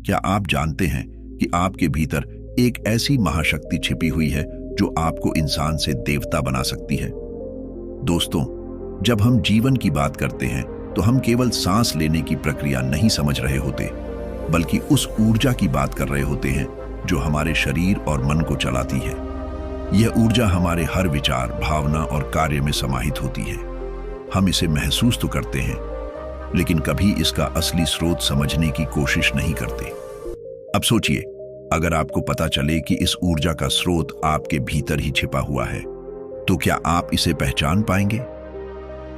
क्या आप जानते हैं कि आपके भीतर एक ऐसी महाशक्ति छिपी हुई है जो आपको इंसान से देवता बना सकती है? दोस्तों, जब हम जीवन की बात करते हैं तो हम केवल सांस लेने की प्रक्रिया नहीं समझ रहे होते, बल्कि उस ऊर्जा की बात कर रहे होते हैं जो हमारे शरीर और मन को चलाती है। यह ऊर्जा हमारे हर विचार, भावना और कार्य में समाहित होती है। हम इसे महसूस तो करते हैं, लेकिन कभी इसका असली स्रोत समझने की कोशिश नहीं करते। अब सोचिए, अगर आपको पता चले कि इस ऊर्जा का स्रोत आपके भीतर ही छिपा हुआ है, तो क्या आप इसे पहचान पाएंगे?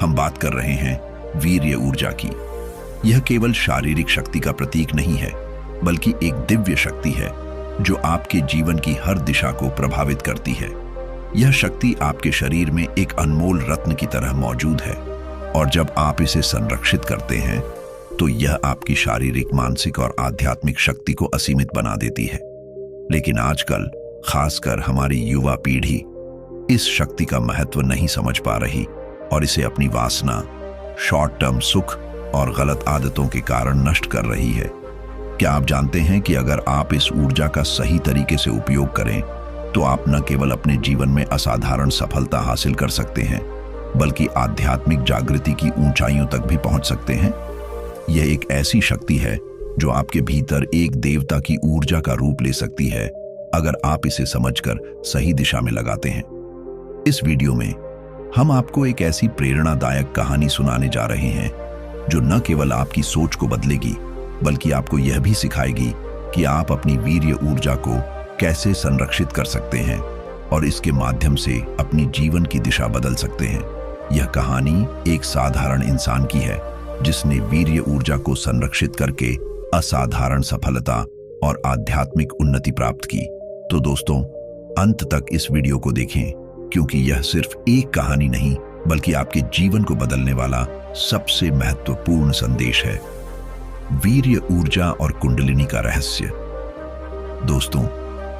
हम बात कर रहे हैं वीर्य ऊर्जा की। यह केवल शारीरिक शक्ति का प्रतीक नहीं है, बल्कि एक दिव्य शक्ति है जो आपके जीवन की हर दिशा को प्रभावित करती है। यह शक्ति आपके शरीर में एक अनमोल रत्न की तरह मौजूद है, और जब आप इसे संरक्षित करते हैं तो यह आपकी शारीरिक, मानसिक और आध्यात्मिक शक्ति को असीमित बना देती है। लेकिन आजकल खासकर हमारी युवा पीढ़ी इस शक्ति का महत्व नहीं समझ पा रही और इसे अपनी वासना, शॉर्ट टर्म सुख और गलत आदतों के कारण नष्ट कर रही है। क्या आप जानते हैं कि अगर आप इस ऊर्जा का सही तरीके से उपयोग करें तो आप न केवल अपने जीवन में असाधारण सफलता हासिल कर सकते हैं, बल्कि आध्यात्मिक जागृति की ऊंचाइयों तक भी पहुंच सकते हैं? यह एक ऐसी शक्ति है जो आपके भीतर एक देवता की ऊर्जा का रूप ले सकती है, अगर आप इसे समझकर सही दिशा में लगाते हैं। इस वीडियो में हम आपको एक ऐसी प्रेरणादायक कहानी सुनाने जा रहे हैं जो न केवल आपकी सोच को बदलेगी, बल्कि आपको यह भी सिखाएगी कि आप अपनी वीर्य ऊर्जा को कैसे संरक्षित कर सकते हैं और इसके माध्यम से अपनी जीवन की दिशा बदल सकते हैं। यह कहानी एक साधारण इंसान की है जिसने वीर्य ऊर्जा को संरक्षित करके असाधारण सफलता और आध्यात्मिक उन्नति प्राप्त की। तो दोस्तों, अंत तक इस वीडियो को देखें, क्योंकि यह सिर्फ एक कहानी नहीं, बल्कि आपके जीवन को बदलने वाला सबसे महत्वपूर्ण संदेश है। वीर्य ऊर्जा और कुंडलिनी का रहस्य। दोस्तों,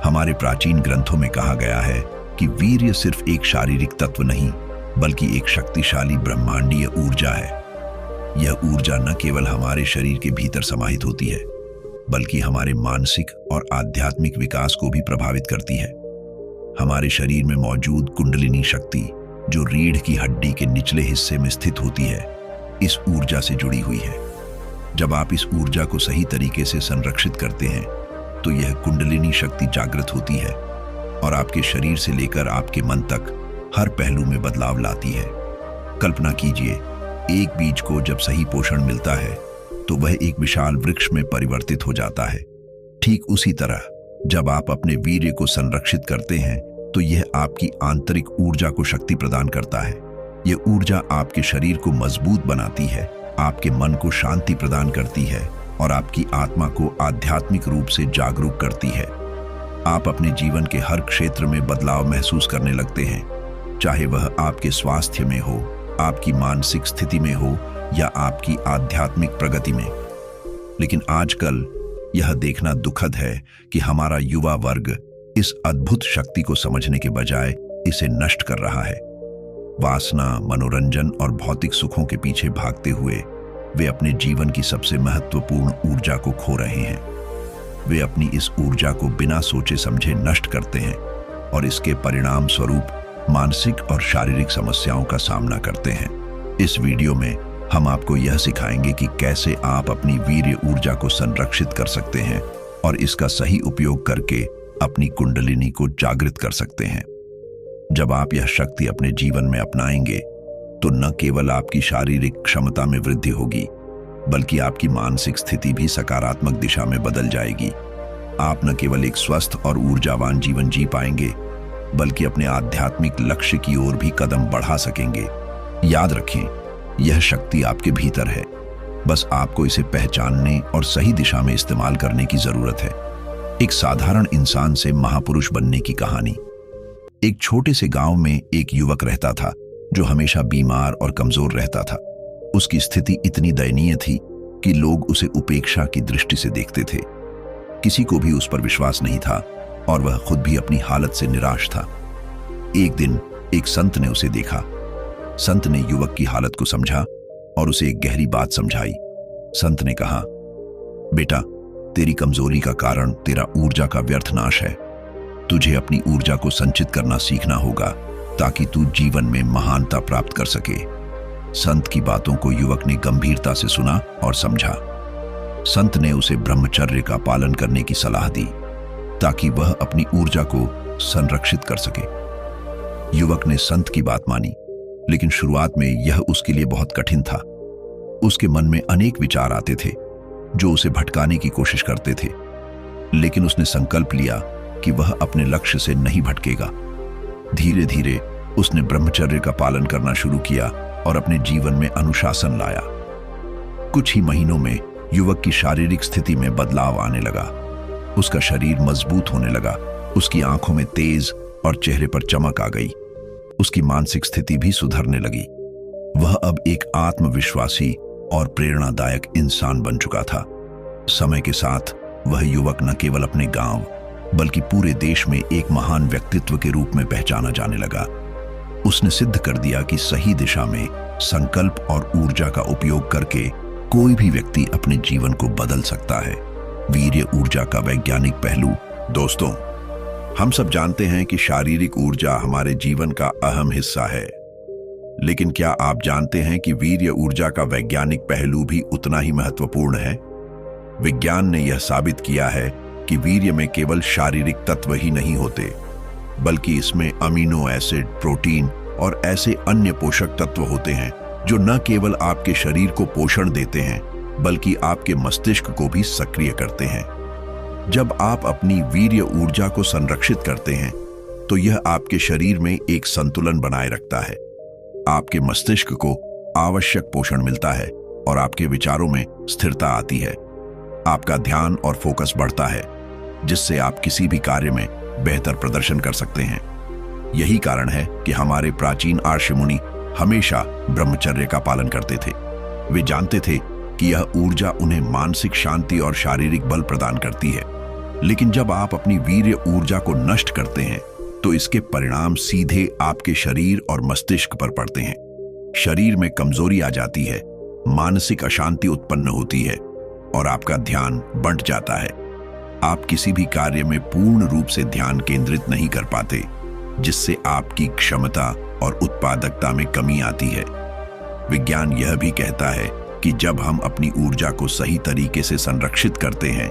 हमारे प्राचीन ग्रंथों में कहा गया है कि वीर्य सिर्फ एक शारीरिक तत्व नहीं, बल्कि एक शक्तिशाली ब्रह्मांडीय ऊर्जा है। यह ऊर्जा न केवल हमारे शरीर के भीतर समाहित होती है, बल्कि हमारे मानसिक और आध्यात्मिक विकास को भी प्रभावित करती है। हमारे शरीर में मौजूद कुंडलिनी शक्ति, जो रीढ़ की हड्डी के निचले हिस्से में स्थित होती है, इस ऊर्जा से जुड़ी हुई है। जब आप इस ऊर्जा को सही तरीके से संरक्षित करते हैं तो यह कुंडलिनी शक्ति जागृत होती है और आपके शरीर से लेकर आपके मन तक हर पहलू में बदलाव लाती है। कल्पना कीजिए, एक बीज को जब सही पोषण मिलता है तो वह एक विशाल वृक्ष में परिवर्तित हो जाता है। ठीक उसी तरह जब आप अपने वीर्य को संरक्षित करते हैं तो यह आपकी आंतरिक ऊर्जा को शक्ति प्रदान करता है। यह ऊर्जा आपके शरीर को मजबूत बनाती है, आपके मन को शांति प्रदान करती है और आपकी आत्मा को आध्यात्मिक रूप से जागरूक करती है। आप अपने जीवन के हर क्षेत्र में बदलाव महसूस करने लगते हैं, चाहे वह आपके स्वास्थ्य में हो, आपकी मानसिक स्थिति में हो या आपकी आध्यात्मिक प्रगति में। लेकिन आजकल यह देखना दुखद है कि हमारा युवा वर्ग इस अद्भुत शक्ति को समझने के बजाय इसे नष्ट कर रहा है। वासना, मनोरंजन और भौतिक सुखों के पीछे भागते हुए वे अपने जीवन की सबसे महत्वपूर्ण ऊर्जा को खो रहे हैं। वे अपनी इस ऊर्जा को बिना सोचे समझे नष्ट करते हैं और इसके परिणाम स्वरूप मानसिक और शारीरिक समस्याओं का सामना करते हैं। इस वीडियो में हम आपको यह सिखाएंगे कि कैसे आप अपनी वीर्य ऊर्जा को संरक्षित कर सकते हैं और इसका सही उपयोग करके अपनी कुंडलिनी को जागृत कर सकते हैं। जब आप यह शक्ति अपने जीवन में अपनाएंगे तो न केवल आपकी शारीरिक क्षमता में वृद्धि होगी, बल्कि आपकी मानसिक स्थिति भी सकारात्मक दिशा में बदल जाएगी। आप न केवल एक स्वस्थ और ऊर्जावान जीवन जी पाएंगे, बल्कि अपने आध्यात्मिक लक्ष्य की ओर भी कदम बढ़ा सकेंगे। याद रखें, यह शक्ति आपके भीतर है, बस आपको इसे पहचानने और सही दिशा में इस्तेमाल करने की जरूरत है। एक साधारण इंसान से महापुरुष बनने की कहानी। एक छोटे से गांव में एक युवक रहता था जो हमेशा बीमार और कमजोर रहता था। उसकी स्थिति इतनी दयनीय थी कि लोग उसे उपेक्षा की दृष्टि से देखते थे। किसी को भी उस पर विश्वास नहीं था और वह खुद भी अपनी हालत से निराश था। एक दिन एक संत ने उसे देखा। संत ने युवक की हालत को समझा और उसे एक गहरी बात समझाई। संत ने कहा, बेटा, तेरी कमजोरी का कारण तेरा ऊर्जा का व्यर्थ नाश है। तुझे अपनी ऊर्जा को संचित करना सीखना होगा ताकि तू जीवन में महानता प्राप्त कर सके। संत की बातों को युवक ने गंभीरता से सुना और समझा। संत ने उसे ब्रह्मचर्य का पालन करने की सलाह दी ताकि वह अपनी ऊर्जा को संरक्षित कर सके। युवक ने संत की बात मानी, लेकिन शुरुआत में यह उसके लिए बहुत कठिन था। उसके मन में अनेक विचार आते थे जो उसे भटकाने की कोशिश करते थे, लेकिन उसने संकल्प लिया कि वह अपने लक्ष्य से नहीं भटकेगा। धीरे धीरे उसने ब्रह्मचर्य का पालन करना शुरू किया और अपने जीवन में अनुशासन लाया। कुछ ही महीनों में युवक की शारीरिक स्थिति में बदलाव आने लगा। उसका शरीर मजबूत होने लगा, उसकी आंखों में तेज और चेहरे पर चमक आ गई। उसकी मानसिक स्थिति भी सुधरने लगी। वह अब एक आत्मविश्वासी और प्रेरणादायक इंसान बन चुका था। समय के साथ वह युवक न केवल अपने गांव बल्कि पूरे देश में एक महान व्यक्तित्व के रूप में पहचाना जाने लगा। उसने सिद्ध कर दिया कि सही दिशा में संकल्प और ऊर्जा का उपयोग करके कोई भी व्यक्ति अपने जीवन को बदल सकता है। वीर्य ऊर्जा का वैज्ञानिक पहलू। दोस्तों, हम सब जानते हैं कि शारीरिक ऊर्जा हमारे जीवन का अहम हिस्सा है, लेकिन क्या आप जानते हैं कि वीर्य ऊर्जा का वैज्ञानिक पहलू भी उतना ही महत्वपूर्ण है? विज्ञान ने यह साबित किया है कि वीर्य में केवल शारीरिक तत्व ही नहीं होते, बल्कि इसमें अमीनो एसिड, प्रोटीन और ऐसे अन्य पोषक तत्व होते हैं जो न केवल आपके शरीर को पोषण देते हैं बल्कि आपके मस्तिष्क को भी सक्रिय करते हैं। जब आप अपनी वीर्य ऊर्जा को संरक्षित करते हैं तो यह आपके शरीर में एक संतुलन बनाए रखता है। आपके मस्तिष्क को आवश्यक पोषण मिलता है और आपके विचारों में स्थिरता आती है। आपका ध्यान और फोकस बढ़ता है, जिससे आप किसी भी कार्य में बेहतर प्रदर्शन कर सकते हैं। यही कारण है कि हमारे प्राचीन आर्ष मुनि हमेशा ब्रह्मचर्य का पालन करते थे। वे जानते थे कि यह ऊर्जा उन्हें मानसिक शांति और शारीरिक बल प्रदान करती है। लेकिन जब आप अपनी वीर्य ऊर्जा को नष्ट करते हैं तो इसके परिणाम सीधे आपके शरीर और मस्तिष्क पर पड़ते हैं। शरीर में कमजोरी आ जाती है, मानसिक अशांति उत्पन्न होती है और आपका ध्यान बंट जाता है। आप किसी भी कार्य में पूर्ण रूप से ध्यान केंद्रित नहीं कर पाते, जिससे आपकी क्षमता और उत्पादकता में कमी आती है। विज्ञान यह भी कहता है कि जब हम अपनी ऊर्जा को सही तरीके से संरक्षित करते हैं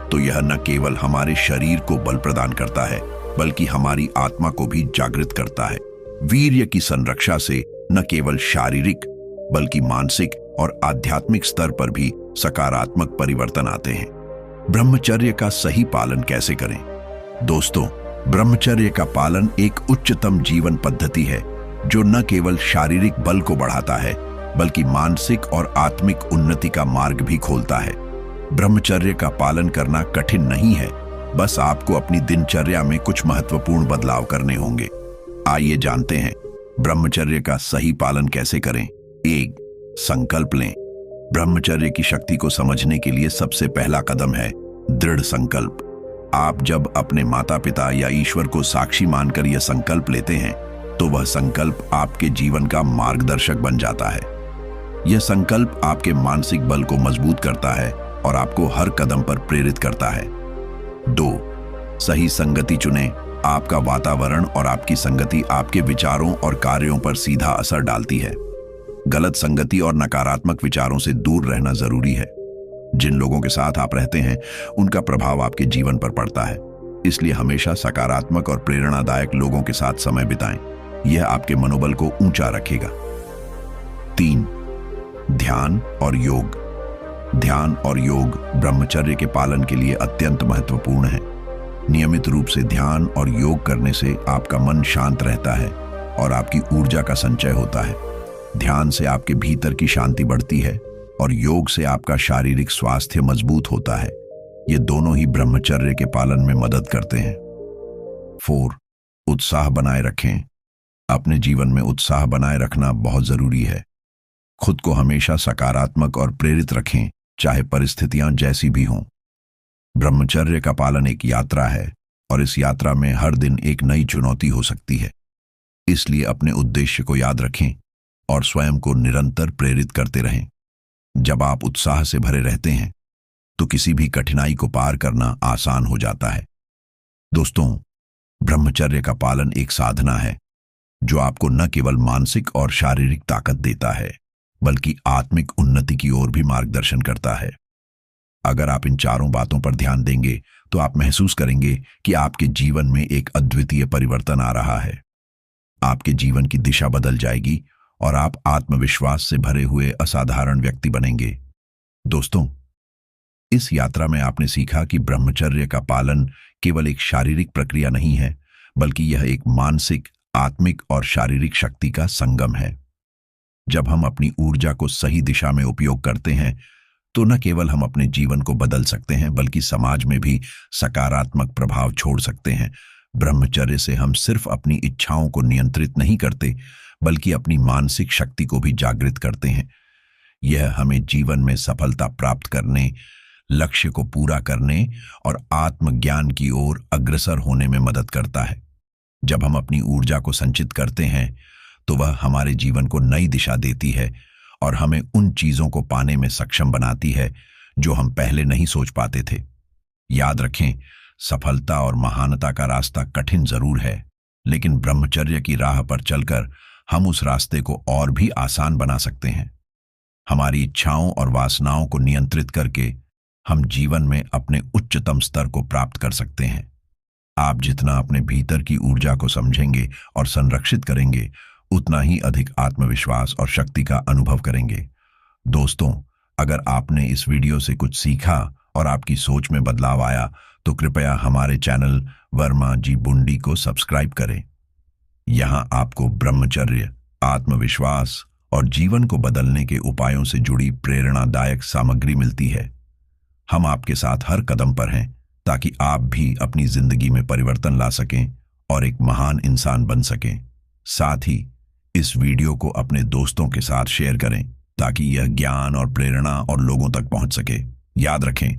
तो यह न केवल हमारे शरीर को बल प्रदान करता है बल्कि हमारी आत्मा को भी जागृत करता है। वीर्य की संरक्षा से न केवल शारीरिक बल्कि मानसिक और आध्यात्मिक स्तर पर भी सकारात्मक परिवर्तन आते हैं। ब्रह्मचर्य का सही पालन कैसे करें? दोस्तों, ब्रह्मचर्य का पालन एक उच्चतम जीवन पद्धति है जो न केवल शारीरिक बल को बढ़ाता है बल्कि मानसिक और आत्मिक उन्नति का मार्ग भी खोलता है। ब्रह्मचर्य का पालन करना कठिन नहीं है, बस आपको अपनी दिनचर्या में कुछ महत्वपूर्ण बदलाव करने होंगे। आइए जानते हैं ब्रह्मचर्य का सही पालन कैसे करें। 1. संकल्प लें। ब्रह्मचर्य की शक्ति को समझने के लिए सबसे पहला कदम है दृढ़ संकल्प। आप जब अपने माता पिता या ईश्वर को साक्षी मानकर यह संकल्प लेते हैं तो वह संकल्प आपके जीवन का मार्गदर्शक बन जाता है। यह संकल्प आपके मानसिक बल को मजबूत करता है और आपको हर कदम पर प्रेरित करता है। 2. सही संगति चुनें। आपका वातावरण और आपकी संगति आपके विचारों और कार्यों पर सीधा असर डालती है। गलत संगति और नकारात्मक विचारों से दूर रहना जरूरी है। जिन लोगों के साथ आप रहते हैं उनका प्रभाव आपके जीवन पर पड़ता है, इसलिए हमेशा सकारात्मक और प्रेरणादायक लोगों के साथ समय बिताएं। यह आपके मनोबल को ऊंचा रखेगा। 3. ध्यान और योग। ध्यान और योग ब्रह्मचर्य के पालन के लिए अत्यंत महत्वपूर्ण है। नियमित रूप से ध्यान और योग करने से आपका मन शांत रहता है और आपकी ऊर्जा का संचय होता है। ध्यान से आपके भीतर की शांति बढ़ती है और योग से आपका शारीरिक स्वास्थ्य मजबूत होता है। ये दोनों ही ब्रह्मचर्य के पालन में मदद करते हैं। 4. उत्साह बनाए रखें। अपने जीवन में उत्साह बनाए रखना बहुत जरूरी है। खुद को हमेशा सकारात्मक और प्रेरित रखें, चाहे परिस्थितियां जैसी भी हों। ब्रह्मचर्य का पालन एक यात्रा है और इस यात्रा में हर दिन एक नई चुनौती हो सकती है। इसलिए अपने उद्देश्य को याद रखें और स्वयं को निरंतर प्रेरित करते रहें। जब आप उत्साह से भरे रहते हैं तो किसी भी कठिनाई को पार करना आसान हो जाता है। दोस्तों, ब्रह्मचर्य का पालन एक साधना है जो आपको न केवल मानसिक और शारीरिक ताकत देता है, बल्कि आत्मिक उन्नति की ओर भी मार्गदर्शन करता है। अगर आप इन चारों बातों पर ध्यान देंगे तो आप महसूस करेंगे कि आपके जीवन में एक अद्वितीय परिवर्तन आ रहा है। आपके जीवन की दिशा बदल जाएगी और आप आत्मविश्वास से भरे हुए असाधारण व्यक्ति बनेंगे। दोस्तों, इस यात्रा में आपने सीखा कि ब्रह्मचर्य का पालन केवल एक शारीरिक प्रक्रिया नहीं है, बल्कि यह एक मानसिक, आत्मिक और शारीरिक शक्ति का संगम है। जब हम अपनी ऊर्जा को सही दिशा में उपयोग करते हैं तो न केवल हम अपने जीवन को बदल सकते हैं, बल्कि समाज में भी सकारात्मक प्रभाव छोड़ सकते हैं। ब्रह्मचर्य से हम सिर्फ अपनी इच्छाओं को नियंत्रित नहीं करते, बल्कि अपनी मानसिक शक्ति को भी जागृत करते हैं। यह हमें जीवन में सफलता प्राप्त करने, लक्ष्य को पूरा करने और आत्मज्ञान की ओर अग्रसर होने में मदद करता है। जब हम अपनी ऊर्जा को संचित करते हैं तो वह हमारे जीवन को नई दिशा देती है और हमें उन चीजों को पाने में सक्षम बनाती है जो हम पहले नहीं सोच पाते थे। याद रखें, सफलता और महानता का रास्ता कठिन जरूर है, लेकिन ब्रह्मचर्य की राह पर चलकर हम उस रास्ते को और भी आसान बना सकते हैं। हमारी इच्छाओं और वासनाओं को नियंत्रित करके हम जीवन में अपने उच्चतम स्तर को प्राप्त कर सकते हैं। आप जितना अपने भीतर की ऊर्जा को समझेंगे और संरक्षित करेंगे, उतना ही अधिक आत्मविश्वास और शक्ति का अनुभव करेंगे। दोस्तों, अगर आपने इस वीडियो से कुछ सीखा और आपकी सोच में बदलाव आया तो कृपया हमारे चैनल वर्मा जी बुंडी को सब्सक्राइब करें। यहां आपको ब्रह्मचर्य, आत्मविश्वास और जीवन को बदलने के उपायों से जुड़ी प्रेरणादायक सामग्री मिलती है। हम आपके साथ हर कदम पर हैं ताकि आप भी अपनी जिंदगी में परिवर्तन ला सकें और एक महान इंसान बन सकें। साथ ही इस वीडियो को अपने दोस्तों के साथ शेयर करें ताकि यह ज्ञान और प्रेरणा और लोगों तक पहुंच सके। याद रखें,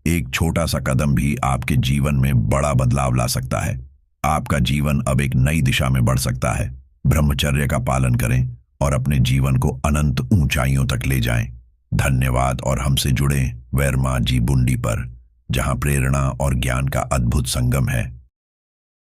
एक छोटा सा कदम भी आपके जीवन में बड़ा बदलाव ला सकता है। आपका जीवन अब एक नई दिशा में बढ़ सकता है। ब्रह्मचर्य का पालन करें और अपने जीवन को अनंत ऊंचाइयों तक ले जाएं। धन्यवाद और हमसे जुड़ें वर्मा जी बुंडी पर, जहां प्रेरणा और ज्ञान का अद्भुत संगम है।